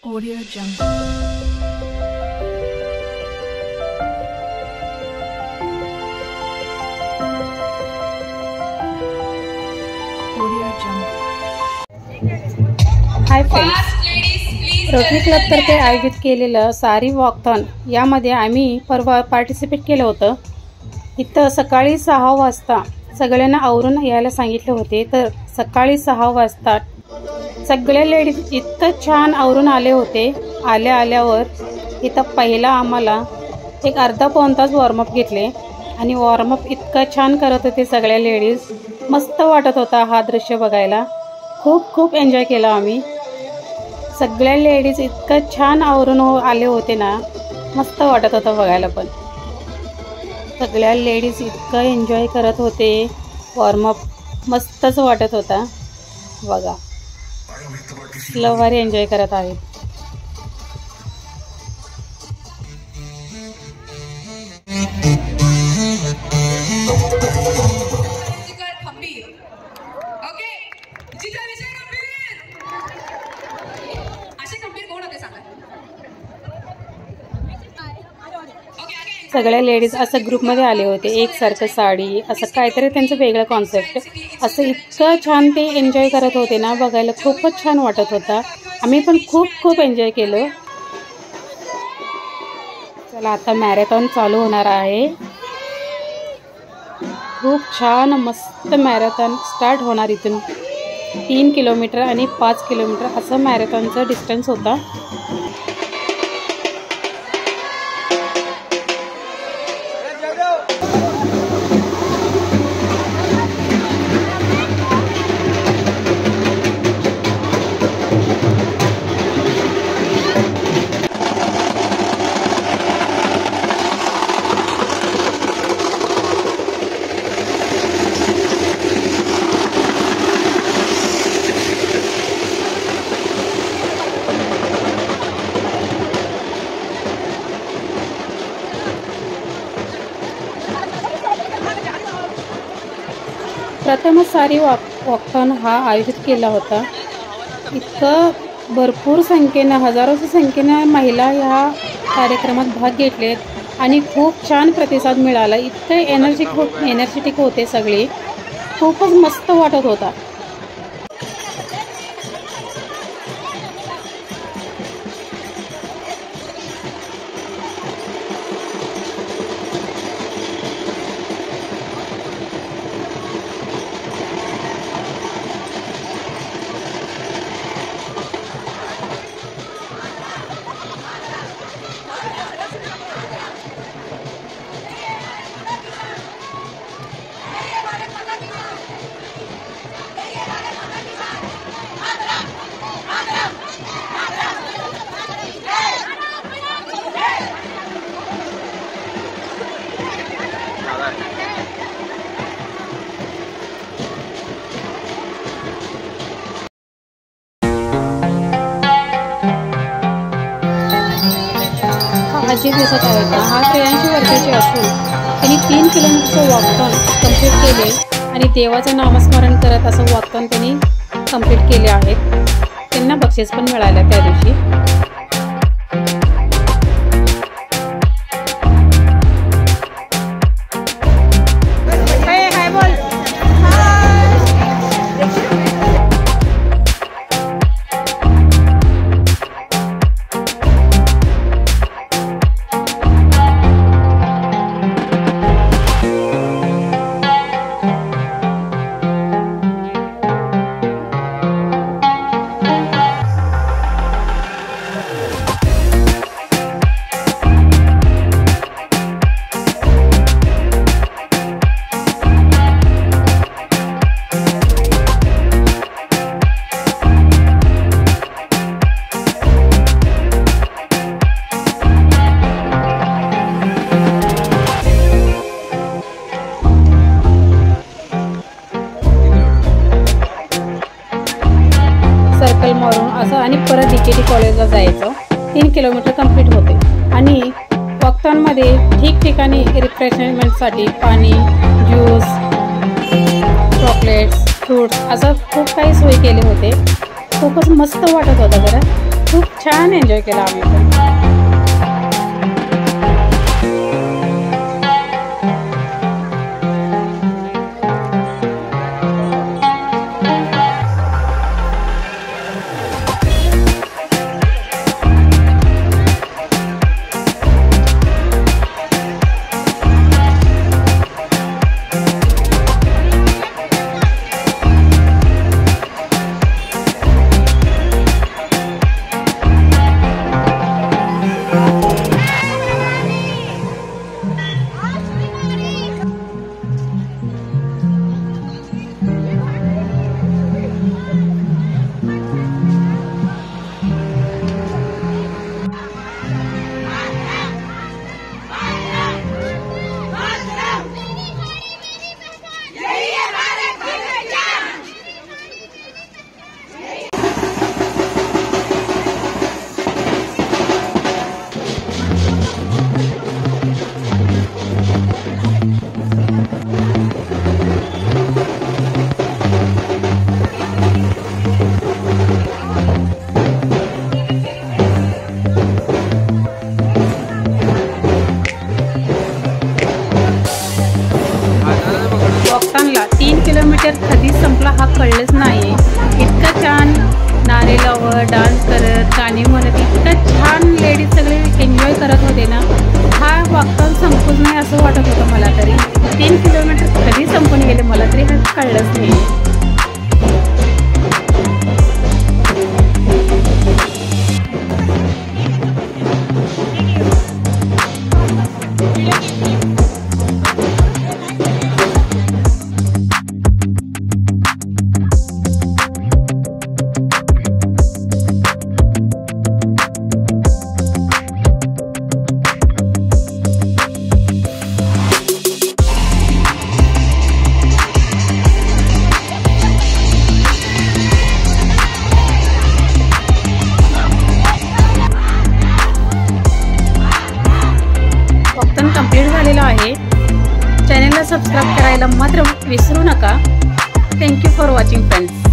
Audio Jungle. Hi friends, Rotary क्लबतर्फे आयोजित केलेलं सारी वॉकथॉन यामध्ये आम्ही परवा पार्टिसिपेट केलं होतं. इथं सकाळी 6 वाजता सगळ्यांना आवरून यायला सांगितले होते. तर सकाळी 6 वाजता सगळे लेडीज इतकं छान आवरून आले होते. आल्यावर इथं पहिला आम्हाला एक अर्धा पाऊण तास वॉर्मअप घेतले आणि वॉर्मअप इतकं छान करत होते सगळ्या लेडीज. मस्त वाटत होता हा दृश्य बघायला. खूप एन्जॉय केला आम्ही. सगळ्या लेडीज इतकं छान आवरून आले होते ना, मस्त वाटत होतं बघायला. पण सगळ्या लेडीज इतकं एन्जॉय करत होते. वॉर्मअप मस्तच वाटत होता बघा. लवभारी एन्जॉय करत आहेत. सगळ्या लेडीज असं ग्रुपमध्ये आले होते. एकसारखं साडी असं काहीतरी त्यांचं वेगळं कॉन्सेप्ट. असं इतकं छान ते एन्जॉय करत होते ना, बघायला खूपच छान वाटत होता. आम्ही पण खूप एन्जॉय केलं. चला आता मॅरेथॉन चालू होणार आहे. खूप छान मस्त मॅरेथॉन स्टार्ट होणार. इथून 3 किलोमीटर आणि 5 किलोमीटर असं मॅरेथॉनचं डिस्टन्स होता. प्रथमच सारी वॉकथॉन हा आयोजित केला होता. इतकं भरपूर संख्येनं, हजारोच्या संख्येनं महिला ह्या कार्यक्रमात भाग घेतलेत आणि खूप छान प्रतिसाद मिळाला. इतकं एनर्जेटिक होते सगळे. खूपच मस्त वाटत होता. आजी दिसत आहे का? हा 83 वर्षाची असून त्यांनी 3 किलोमीटरचं वॉकथॉन कंप्लीट केले आणि देवाचं नामस्मरण करत असं वॉकथॉन त्यांनी कंप्लीट केले आहेत. त्यांना बक्षीस पण मिळालं त्या दिवशी. सर्कल मारून असं आणि परत DKT कॉलेजला जायचं. 3 किलोमीटर कंप्लीट होते. आणि वॉकथॉनमध्ये ठिकठिकाणी रिफ्रेशमेंटसाठी पाणी, ज्यूस, चॉकलेट्स, फ्रूट्स असं खूप काही सोय केले होते. खूपच मस्त वाटत होतं बरं. खूप छान एन्जॉय केला आम्ही पण. वॉकथॉनला 3 किलोमीटर कधी संपला हा कळलंच नाही. इतकं छान नारेगावर डान्स करत गाणी म्हणत इतकं छान लेडीज सगळे एन्जॉय करत होते ना. हा वॉकथॉन संपूच नाही असं वाटत होतं मला तरी. 3 किलोमीटर कधी संपून गेले मला तरी हा कळलंच नाही. कंप्लीट झालेला आहे. चॅनलला सबस्क्राईब करायला मात्र विसरू नका. Thank you for watching friends.